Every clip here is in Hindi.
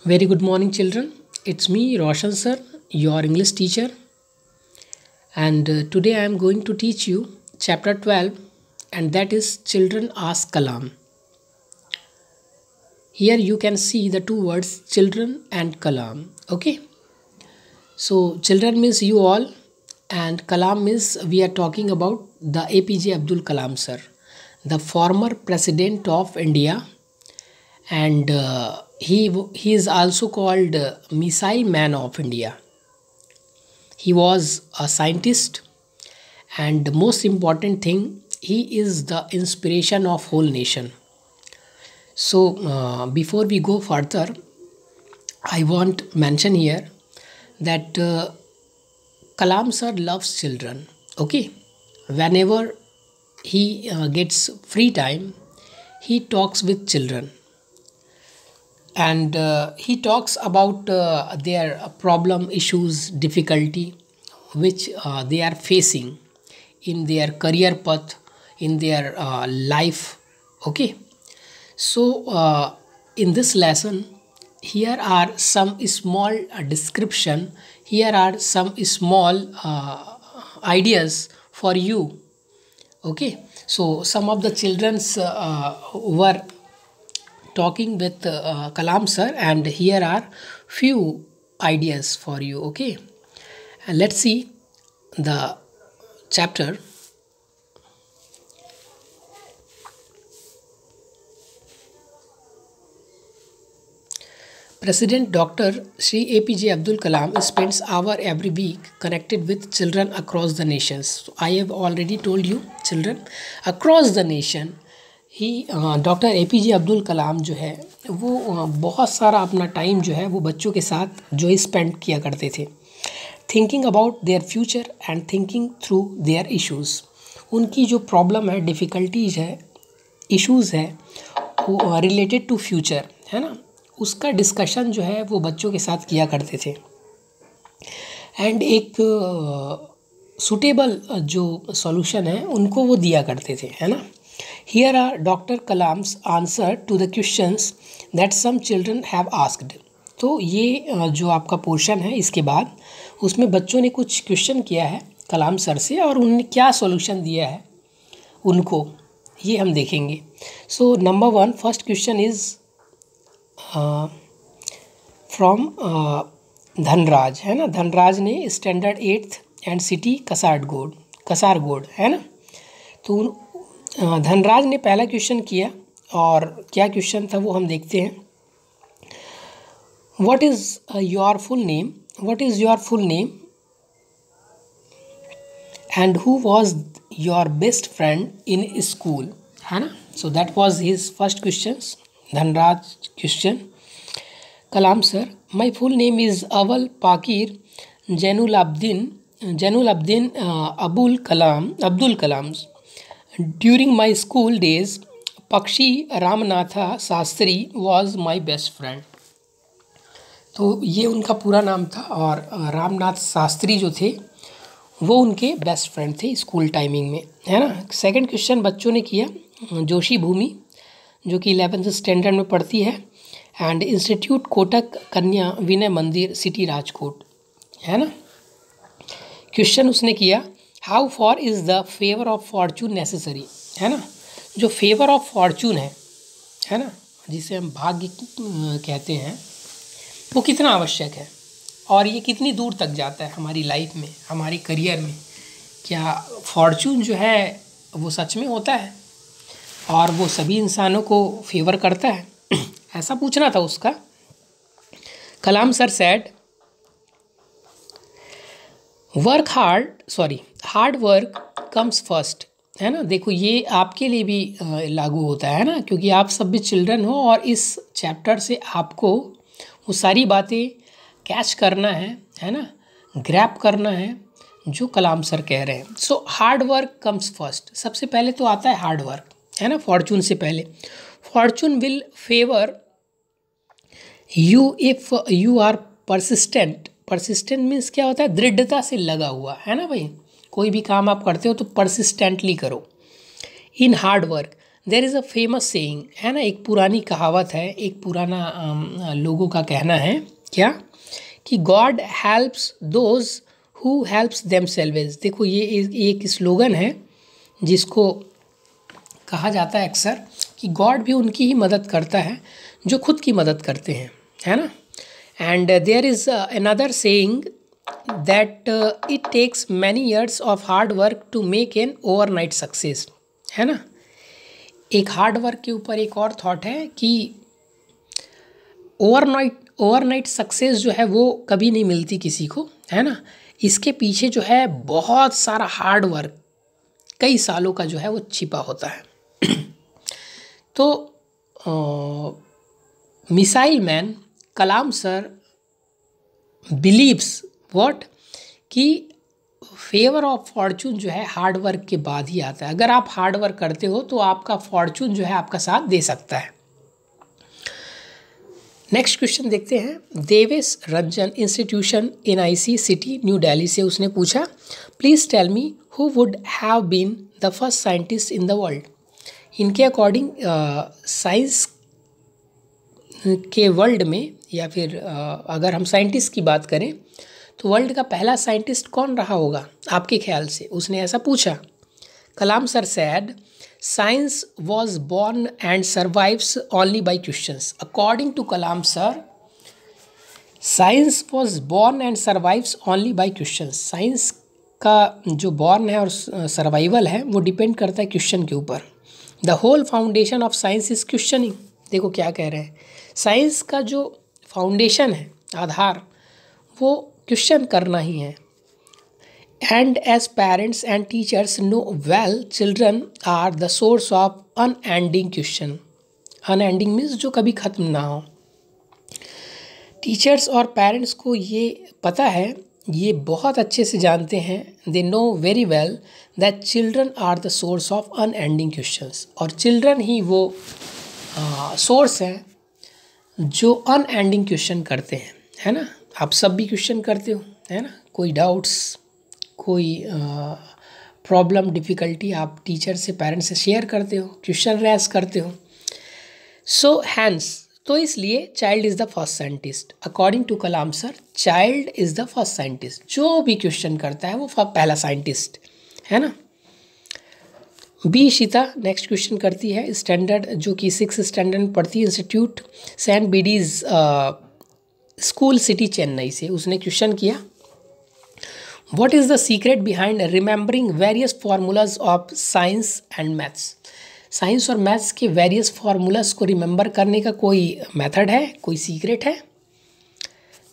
Very good morning, children. It's me, Roshan sir, your English teacher, and today I am going to teach you chapter 12, and that is Children Ask Kalam. Here you can see the two words children and Kalam. Okay, so children means you all, and Kalam means we are talking about the APJ Abdul Kalam sir, the former president of India, and he is also called Missile Man of India. He was a scientist, and the most important thing, he is the inspiration of whole nation. So before we go further, I want mention here that Kalam sir loves children. Okay, whenever he gets free time, he talks with children, and he talks about their problem, issues, difficulty which they are facing in their career path, in their life. Okay, so in this lesson, here are some small description, here are some small ideas for you. Okay, so some of the children's were talking with Kalam sir, and here are few ideas for you. Okay, and let's see the chapter. President Dr. Shri APJ Abdul Kalam spends hour every week connected with children across the nations. So I have already told you, children across the nation. He doctor APJ Abdul Kalam जो है वो बहुत सारा अपना टाइम जो है वो बच्चों के साथ जो स्पेंड किया करते थे, thinking about their future and thinking through their issues. उनकी जो प्रॉब्लम है, डिफ़िकल्टीज है, इश्यूज़ है वो रिलेटेड टू फ्यूचर है ना, उसका डिस्कशन जो है वो बच्चों के साथ किया करते थे, एंड एक सूटेबल जो सॉल्यूशन है उनको वो दिया करते थे, है ना. Here are Dr. Kalam's answer to the questions that some children have asked. तो ये जो आपका पोर्शन है इसके बाद उसमें बच्चों ने कुछ क्वेश्चन किया है कलाम सर से, और उन्होंने क्या सॉल्यूशन दिया है उनको, ये हम देखेंगे. So number 1, first question is from Dhanraj, है ना. धनराज ने standard 8th and city Kasaragod है ना. तो धनराज ने पहला क्वेश्चन किया, और क्या क्वेश्चन था वो हम देखते हैं. What is your full name, what is your full name and who was your best friend in school, है ना. So that was his first question. Dhanraj question Kalam sir, my full name is aval Pakir Zainul Abdeen Abdul Kalam. During my school days, Pakshi Ramanatha Sastri was my best friend. तो ये उनका पूरा नाम था, और रामनाथ शास्त्री जो थे वो उनके बेस्ट फ्रेंड थे स्कूल टाइमिंग में, है ना. सेकंड क्वेश्चन बच्चों ने किया जोशी भूमि, जो कि 11th स्टैंडर्ड में पढ़ती है, एंड इंस्टीट्यूट कोटक कन्या विनय मंदिर सिटी राजकोट, है ना. क्वेश्चन उसने किया, how for is the favour of Fortune necessary, है ना. जो फेवर ऑफ फॉर्चून है ना, जिसे हम भाग्य कहते हैं, वो कितना आवश्यक है, और ये कितनी दूर तक जाता है हमारी लाइफ में, हमारी करियर में. क्या फॉर्चून जो है वो सच में होता है और वो सभी इंसानों को फेवर करता है, ऐसा पूछना था उसका. Kalam sir said, hard work comes first, है ना. देखो ये आपके लिए भी लागू होता है ना, क्योंकि आप सब भी चिल्ड्रन हो, और इस चैप्टर से आपको वो सारी बातें कैच करना है ना, ग्रैब करना है जो कलाम सर कह रहे हैं. So hard work comes first, सबसे पहले तो आता है हार्ड वर्क, है ना, फॉर्चून से पहले. Fortune will favour you if you are persistent. Persistent means क्या होता है, दृढ़ता से लगा हुआ, है ना भाई. कोई भी काम आप करते हो तो परसिस्टेंटली करो. In hard work there is a famous saying, है ना, एक पुरानी कहावत है, एक पुराना लोगों का कहना है क्या, कि God helps those who helps themselves. देखो ये एक स्लोगन है जिसको कहा जाता है अक्सर कि गॉड भी उनकी ही मदद करता है जो खुद की मदद करते हैं, है ना। And there is another saying that it takes many years of hard work to make an overnight success, है ना। एक हार्ड वर्क के ऊपर एक और थॉट है कि ओवरनाइट सक्सेस जो है वो कभी नहीं मिलती किसी को, है ना। इसके पीछे जो है बहुत सारा हार्ड वर्क, कई सालों का जो है वो छिपा होता है। तो missile man Kalam sir believes what, कि फेवर ऑफ फॉर्चून जो है हार्ड वर्क के बाद ही आता है। अगर आप हार्ड वर्क करते हो तो आपका फॉर्चून जो है आपका साथ दे सकता है। नेक्स्ट क्वेश्चन देखते हैं। Devesh Ranjan institution NIC city new Delhi से उसने पूछा, please tell me who would have been the first scientist in the world. इनके अकॉर्डिंग साइंस के वर्ल्ड में, या फिर अगर हम साइंटिस्ट की बात करें तो वर्ल्ड का पहला साइंटिस्ट कौन रहा होगा आपके ख्याल से, उसने ऐसा पूछा। Kalam sir said science was born and survives only by questions. According to Kalam sir, science was born and survives only by questions. Science का जो बॉर्न है और सर्वाइवल है वो डिपेंड करता है क्वेश्चन के ऊपर। The whole foundation of science is questioning. देखो क्या कह रहे हैं, साइंस का जो फाउंडेशन है, आधार, वो क्वेश्चन करना ही है। And as parents and teachers know well, children are the source of unending question. Unending means जो कभी ख़त्म ना हो। टीचर्स और पेरेंट्स को ये पता है, ये बहुत अच्छे से जानते हैं, they know very well that children are the source of unending questions. और चिल्ड्रन ही वो सोर्स हैं जो अनएंडिंग क्वेश्चन करते हैं, है ना। आप सब भी क्वेश्चन करते हो, है ना, कोई डाउट्स, कोई प्रॉब्लम, डिफ़िकल्टी आप टीचर से, पेरेंट्स से शेयर करते हो, क्वेश्चन रेज करते हो। सो हैंस, तो इसलिए child is the first scientist. According to Kalam sir, child is the first scientist. जो भी क्वेश्चन करता है वो पहला साइंटिस्ट, है ना। बी शीता नेक्स्ट क्वेश्चन करती है, स्टैंडर्ड जो कि 6th स्टैंडर्ड में पढ़ती है, institute saint Bede's school city Chennai से। उसने क्वेश्चन किया, what is the secret behind remembering various formulas of science and maths. Science और मैथ्स के वेरियस फार्मूलाज को रिमेंबर करने का कोई मेथड है, कोई सीक्रेट है।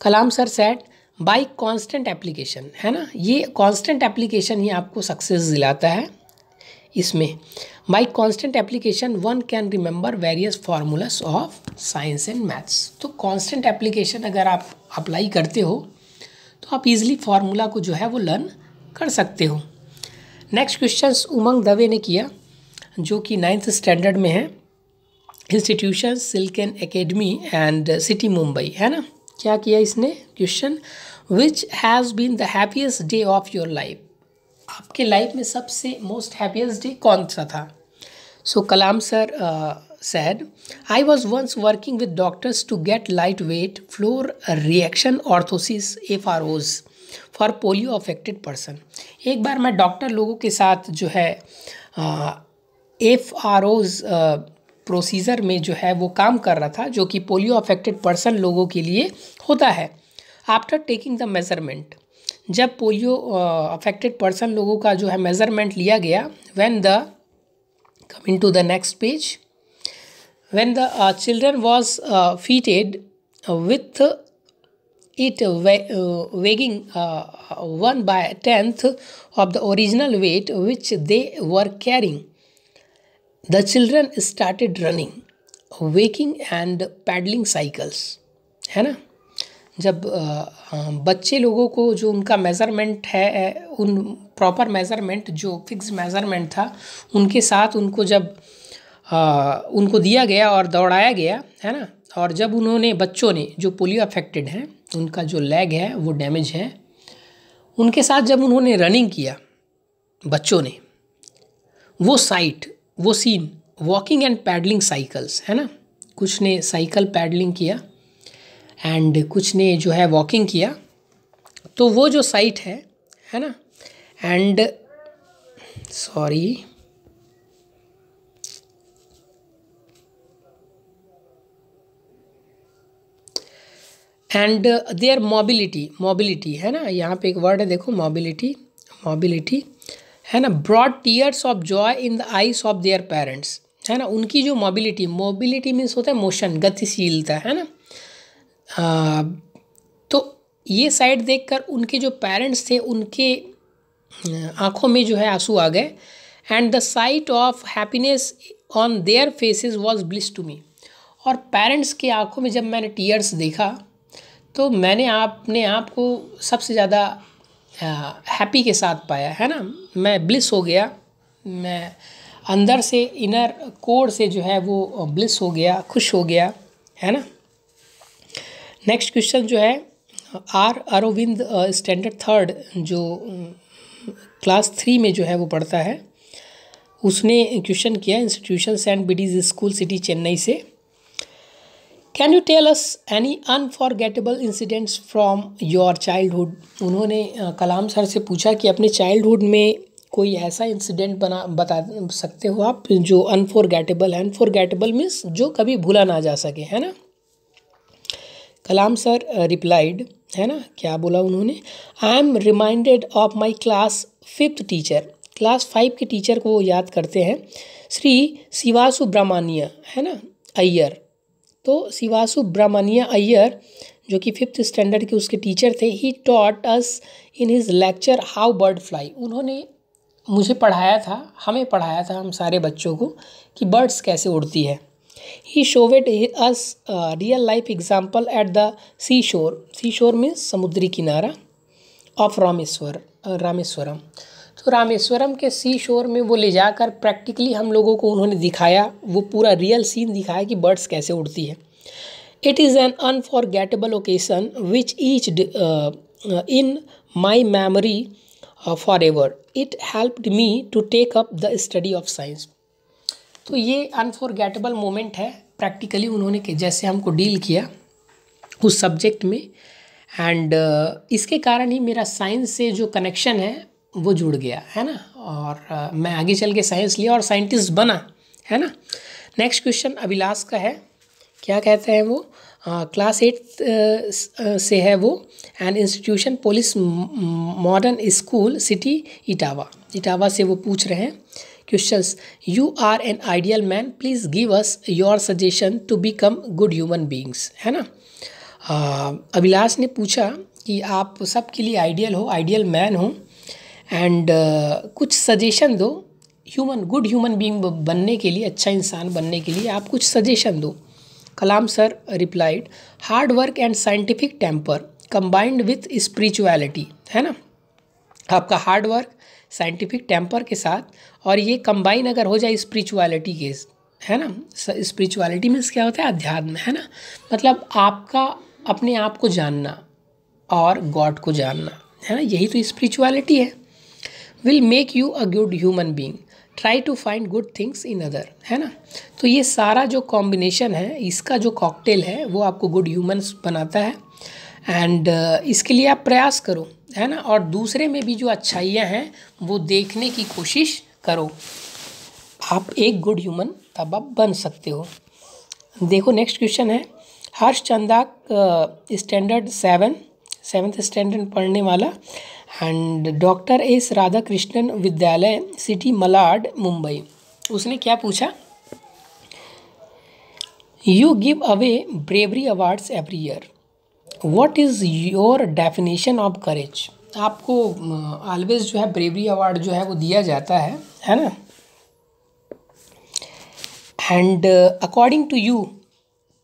Kalam sir said by constant application, है ना। ये कांस्टेंट एप्लीकेशन ही आपको सक्सेस दिलाता है। इसमें bye constant application one can remember various formulas of science and maths. तो कांस्टेंट एप्लीकेशन अगर आप अप्लाई करते हो तो आप इजीली फार्मूला को जो है वो लर्न कर सकते हो। नेक्स्ट क्वेश्चन उमंग दवे ने किया, जो कि 9th स्टैंडर्ड में है, इंस्टीट्यूशन सिल्कन एकेडमी एंड सिटी मुंबई, है ना। क्या किया इसने question, which has been the happiest day of your life. आपके लाइफ में सबसे मोस्ट हैप्पीएस्ट डे कौन सा था। So Kalam sir said, I was once working with doctors to get lightweight floor reaction orthosis FROs for polio affected person। एक बार मैं डॉक्टर लोगों के साथ जो है FROs प्रोसीजर में जो है वो काम कर रहा था, जो कि पोलियो अफेक्टेड पर्सन लोगों के लिए होता है। आफ्टर टेकिंग द मेज़रमेंट, जब पोलियो अफेक्टेड पर्सन लोगों का जो है मेज़रमेंट लिया गया, when the coming to the next page, when the children was fitted with it weighing 1/10 of the original weight which they were carrying, the children started running, waking and paddling cycles, है ना। जब बच्चे लोगों को जो उनका मेज़रमेंट है, उन प्रॉपर मेज़रमेंट जो फिक्स मेज़रमेंट था उनके साथ उनको जब उनको दिया गया और दौड़ाया गया, है ना। और जब उन्होंने, बच्चों ने जो पोलियो अफेक्टेड हैं, उनका जो लेग है वो डैमेज है, उनके साथ जब उन्होंने रनिंग किया बच्चों ने, वो साइट, वो seen walking and pedalling cycles, है ना। कुछ ने साइकिल पैडलिंग किया एंड कुछ ने जो है वॉकिंग किया। तो वो जो साइट है ना, and sorry and there mobility है ना, यहाँ पे एक वर्ड है देखो, मोबिलिटी है ना, broad tears of joy in the eyes of their parents, है ना। उनकी जो मोबिलिटी मीन्स होता है मोशन, गतिशीलता, है ना। तो ये साइड देखकर उनके जो पेरेंट्स थे उनके आँखों में जो है आंसू आ गए। And the sight of happiness on their faces was bliss to me. और पेरेंट्स के आँखों में जब मैंने टीयर्स देखा तो मैंने अपने आप को सबसे ज़्यादा हैप्पी के साथ पाया, है ना। मैं ब्लिस हो गया, मैं अंदर से इनर कोर से जो है वो ब्लिस हो गया, खुश हो गया, है ना। नेक्स्ट क्वेश्चन जो है आर अरविंद स्टैंडर्ड थर्ड जो क्लास 3 में जो है वो पढ़ता है, उसने क्वेश्चन किया institution saint Bede's school city Chennai से। Can you tell us any unforgettable incidents from your childhood. उन्होंने कलाम सर से पूछा कि अपने चाइल्डहुड में कोई ऐसा इंसिडेंट बता सकते हो आप जो अनफॉरगेटेबल है। अनफॉरगेटेबल मीन्स जो कभी भूला ना जा सके, है ना। कलाम सर रिप्लाइड, है ना, क्या बोला उन्होंने, I am reminded of my class 5th teacher. Class 5 के टीचर को वो याद करते हैं, श्री शिवासुब्रमण्य, है ना, अय्यर। तो शिवासुब्रमण्य अय्यर जो कि 5th स्टैंडर्ड के उसके टीचर थे, he taught us in his lecture how bird fly. उन्होंने मुझे पढ़ाया था, हमें पढ़ाया था हम सारे बच्चों को कि बर्ड्स कैसे उड़ती है। He showed us real life example at the sea shore means समुद्री किनारा ऑफ रामेश्वरम। तो रामेश्वरम के सी शोर में वो ले जाकर प्रैक्टिकली हम लोगों को उन्होंने दिखाया, वो पूरा रियल सीन दिखाया कि बर्ड्स कैसे उड़ती है। It is an unforgettable occasion which etched in my memory for ever. It helped me to take up the study of science. तो ये अनफॉरगेटेबल मोमेंट है, प्रैक्टिकली उन्होंने जैसे हमको डील किया उस सब्जेक्ट में, एंड इसके कारण ही मेरा साइंस से जो कनेक्शन है वो जुड़ गया, है ना। और मैं आगे चल के साइंस लिया और साइंटिस्ट बना, है ना। नेक्स्ट क्वेश्चन अभिलाष का है, क्या कहते हैं वो, क्लास 8 से है वो, and institution police modern school city Etawah से वो पूछ रहे हैं questions. You are an ideal man, please give us your suggestion to become good human beings, है ना। अभिलाष ने पूछा कि आप सबके लिए आइडियल हो, आइडियल मैन हो, एंड कुछ सजेशन दो गुड ह्यूमन बीइंग बनने के लिए, अच्छा इंसान बनने के लिए आप कुछ सजेशन दो। Kalam sir replied, hard work and scientific temper combined with spirituality, है ना। आपका हार्ड वर्क साइंटिफिक टेम्पर के साथ और ये कंबाइन अगर हो जाए स्पिरिचुअलिटी के, है ना। स्पिरिचुअलिटी मीन्स क्या होता है, अध्यात्म, है ना। मतलब आपका अपने आप को जानना और गॉड को जानना, है ना, यही तो स्पिरिचुअलिटी है। Will make you a good human being, try to find good things in other, है ना। तो ये सारा जो कॉम्बिनेशन है, इसका जो कॉकटेल है वो आपको गुड ह्यूमन्स बनाता है, एंड इसके लिए आप प्रयास करो, है ना। और दूसरे में भी जो अच्छाइयाँ हैं वो देखने की कोशिश करो, आप एक गुड ह्यूमन तब आप बन सकते हो। देखो नेक्स्ट क्वेश्चन है, हर्ष चंदाक स्टैंडर्ड 7th स्टैंडर्ड पढ़ने वाला, एंड डॉक्टर एस राधाकृष्णन विद्यालय सिटी मलाड मुंबई। उसने क्या पूछा, you give away bravery awards every year, what is your definition of courage. आपको ऑलवेज जो है ब्रेवरी अवार्ड जो है वो दिया जाता है ना। एंड अकॉर्डिंग टू यू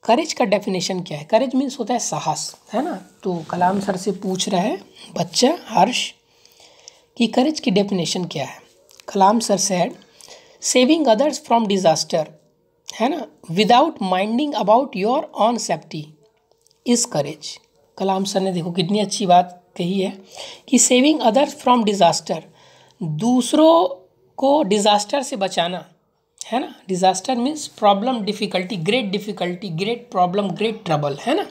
करेज का डेफिनेशन क्या है। करेज मीन्स होता है साहस, है ना। तो कलाम सर से पूछ रहा है बच्चा हर्ष कि करेज की डेफिनेशन क्या है। Kalam sir said, saving others from disaster, है ना, without minding about your own safety is courage. Kalam sir ने देखो कितनी अच्छी बात कही है कि सेविंग अदर्स फ्रॉम डिजास्टर, दूसरों को डिजास्टर से बचाना, है ना। Disaster means problem, difficulty, great problem, great trouble, है ना।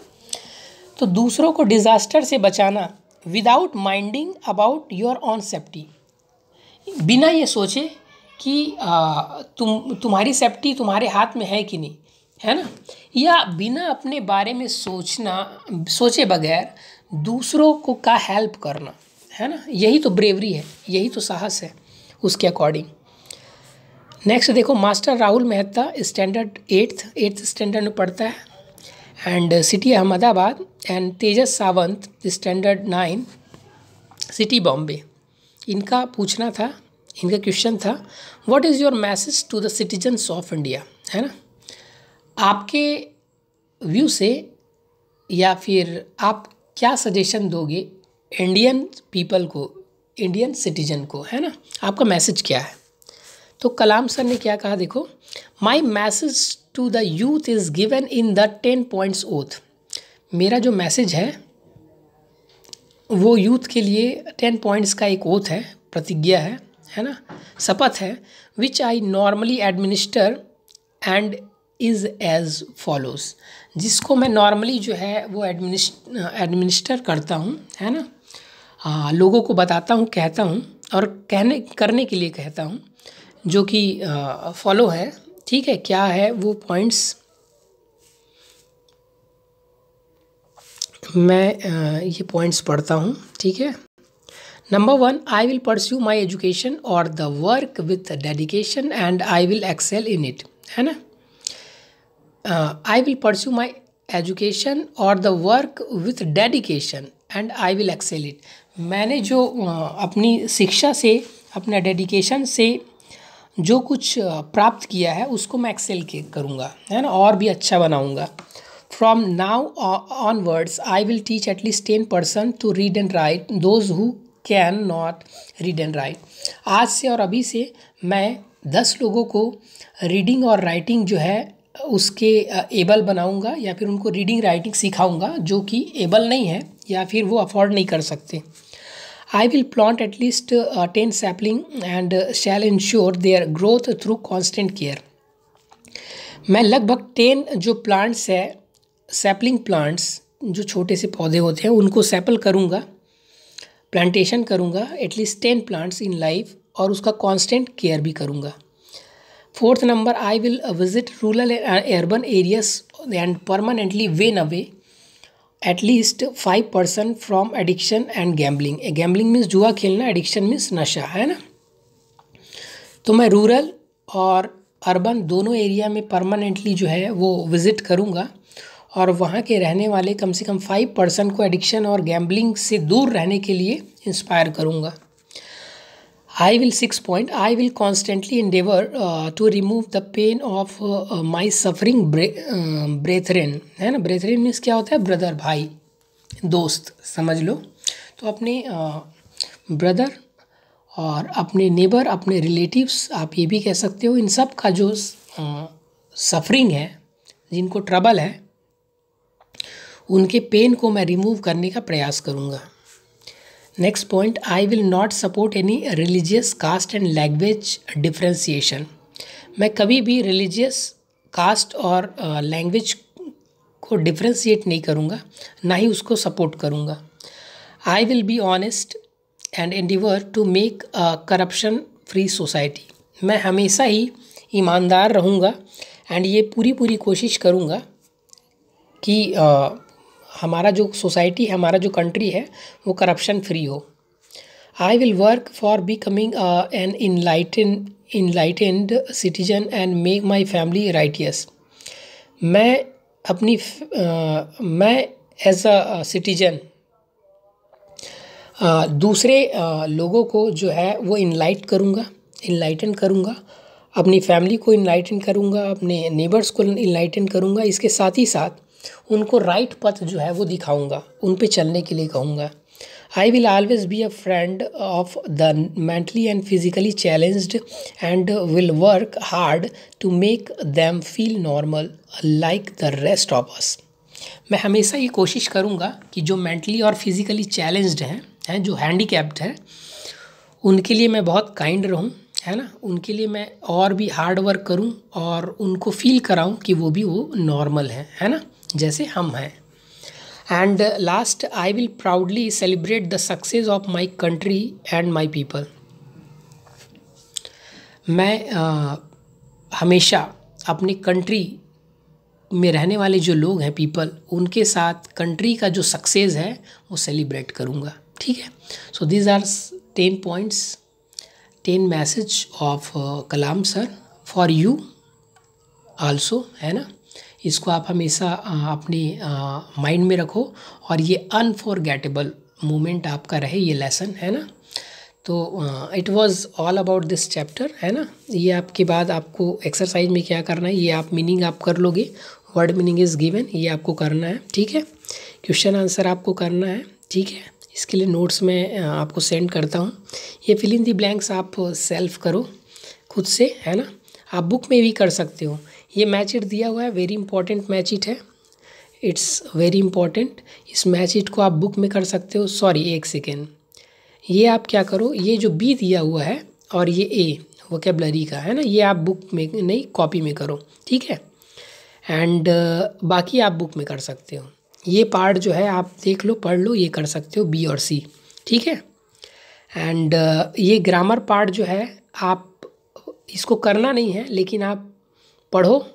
तो दूसरों को डिजास्टर से बचाना without minding about your own safety, बिना ये सोचे कि तुम्हारी सेफ्टी तुम्हारे हाथ में है कि नहीं, है ना, या बिना अपने बारे में सोचे बगैर दूसरों को का हेल्प करना, है ना। यही तो ब्रेवरी है, यही तो साहस है उसके अकॉर्डिंग। नेक्स्ट देखो, master Rahul Mehta standard eighth standard में पढ़ता है, and city Ahmedabad, and Tejas Sawant standard 9 city Bombay. इनका पूछना था, इनका क्वेश्चन था, what is your message to the citizens of India, है ना। आपके व्यू से या फिर आप क्या सजेशन दोगे इंडियन पीपल को, इंडियन सिटीजन को, है ना, आपका मैसेज क्या है। तो कलाम सर ने क्या कहा, देखो, my message to the youth is given in the 10 points oath. मेरा जो मैसेज है वो यूथ के लिए 10 पॉइंट्स का एक ओथ है, प्रतिज्ञा है ना, शपथ है, which I normally administer and is as follows, जिसको मैं नॉर्मली जो है वो एडमिनिस्टर करता हूँ, है ना, लोगों को बताता हूँ, कहता हूँ और करने के लिए कहता हूँ, जो कि फॉलो है। ठीक है, क्या है वो पॉइंट्स, मैं ये पॉइंट्स पढ़ता हूँ, ठीक है। Number 1, I will pursue my education और the work with dedication and I will excel in it, है ना। I will pursue my education और the work with dedication and I will excel it. मैंने जो अपनी शिक्षा से, अपना डेडिकेशन से जो कुछ प्राप्त किया है उसको मैं एक्सेल करूँगा, है ना, और भी अच्छा बनाऊँगा। From now onwards I will teach at least 10 person to read and write those who can not read and write. आज से और अभी से मैं 10 लोगों को रीडिंग और राइटिंग जो है उसके एबल बनाऊंगा, या फिर उनको रीडिंग राइटिंग सिखाऊंगा जो कि एबल नहीं है या फिर वो अफोर्ड नहीं कर सकते। I will plant at least 10 sapling and shall ensure their growth through constant care. मैं लगभग 10 जो प्लांट्स है, सैपलिंग प्लांट्स, जो छोटे से पौधे होते हैं, उनको सैपल करूँगा, प्लांटेशन करूँगा, एटलीस्ट 10 प्लांट्स इन लाइफ, और उसका कांस्टेंट केयर भी करूँगा। 4th number, I will visit rural urban areas and permanently when away at least 5 person from addiction and gambling. Gambling means जुआ खेलना, एडिक्शन मीन्स नशा, है ना। तो मैं रूरल और अर्बन दोनों एरिया में परमानेंटली जो है वो विज़िट करूँगा और वहाँ के रहने वाले कम से कम 5 पर्सन को एडिक्शन और गैम्बलिंग से दूर रहने के लिए इंस्पायर करूँगा। I will 6 point, I will constantly endeavor to remove the pain of my suffering brethren, है ना। brethren मीन्स क्या होता है, ब्रदर, भाई, दोस्त समझ लो। तो अपने ब्रदर और अपने नेबर, अपने रिलेटिव्स, आप ये भी कह सकते हो, इन सब का जो सफरिंग है, जिनको ट्रबल है, उनके पेन को मैं रिमूव करने का प्रयास करूँगा। Next point, I will not support any religious caste and language differentiation. मैं कभी भी रिलीजियस कास्ट और लैंग्वेज को डिफ्रेंशिएट नहीं करूँगा, ना ही उसको सपोर्ट करूँगा। I will be honest and endeavour to make a corruption free society. मैं हमेशा ही ईमानदार रहूँगा एंड ये पूरी कोशिश करूँगा कि हमारा जो सोसाइटी है, हमारा जो कंट्री है, वो करप्शन फ्री हो। I will work for becoming an enlightened citizen and make my family righteous. मैं एज अ सिटीजन दूसरे लोगों को जो है वो इनलाइटन करूँगा, अपनी फैमिली को इनलाइटन करूँगा, अपने नेबर्स को इनलाइटन करूँगा। इसके साथ ही साथ उनको राइट पथ जो है वो दिखाऊंगा, उन पे चलने के लिए कहूँगा। I will always be a friend of the mentally and physically challenged and will work hard to make them feel normal like the rest of us. मैं हमेशा ये कोशिश करूँगा कि जो मेंटली और फिजिकली चैलेंज्ड हैं, जो हैंडीकैप्ड हैं, उनके लिए मैं बहुत काइंड रहूँ है ना, उनके लिए मैं और भी हार्ड वर्क करूं और उनको फील कराऊं कि वो भी वो नॉर्मल है ना, जैसे हम हैं। And last, I will proudly celebrate the success of my country and my people. मैं हमेशा अपनी कंट्री में रहने वाले जो लोग हैं, पीपल, उनके साथ कंट्री का जो सक्सेस है वो सेलिब्रेट करूँगा। ठीक है। So these are 10 points, 10 message of Kalam sir for you also, है ना। इसको आप हमेशा अपने माइंड में रखो और ये अनफॉरगेटेबल मोमेंट आपका रहे ये लेसन, है ना। तो it was all about this chapter, है ना। ये आपके बाद आपको एक्सरसाइज में क्या करना है, ये आप मीनिंग आप कर लोगे, वर्ड मीनिंग इज़ गिवन, ये आपको करना है। ठीक है। क्वेश्चन आंसर आपको करना है। ठीक है। इसके लिए नोट्स में आपको सेंड करता हूँ। ये फिल इन दी ब्लैंक्स आप सेल्फ करो खुद से, है ना। आप बुक में भी कर सकते हो। ये मैच इट दिया हुआ है, वेरी इंपॉर्टेंट मैच इट है, इट्स वेरी इंपॉर्टेंट। इस मैच इट को आप बुक में कर सकते हो। सॉरी, एक सेकेंड, ये आप क्या करो, ये जो बी दिया हुआ है और ये ए वोकेबलरी का है ना, ये आप बुक में नहीं, कॉपी में करो। ठीक है। एंड बाकी आप बुक में कर सकते हो। ये पार्ट जो है आप देख लो, पढ़ लो, ये कर सकते हो बी और सी। ठीक है। एंड ये ग्रामर पार्ट जो है आप इसको करना नहीं है, लेकिन आप पढ़ो।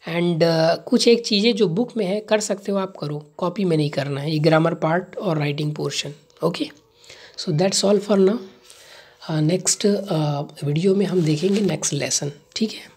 एंड कुछ एक चीज़ें जो बुक में है कर सकते हो आप करो, कॉपी में नहीं करना है, ये ग्रामर पार्ट और writing portion. Okay, so that's all for now. Next video में हम देखेंगे नेक्स्ट लेसन। ठीक है।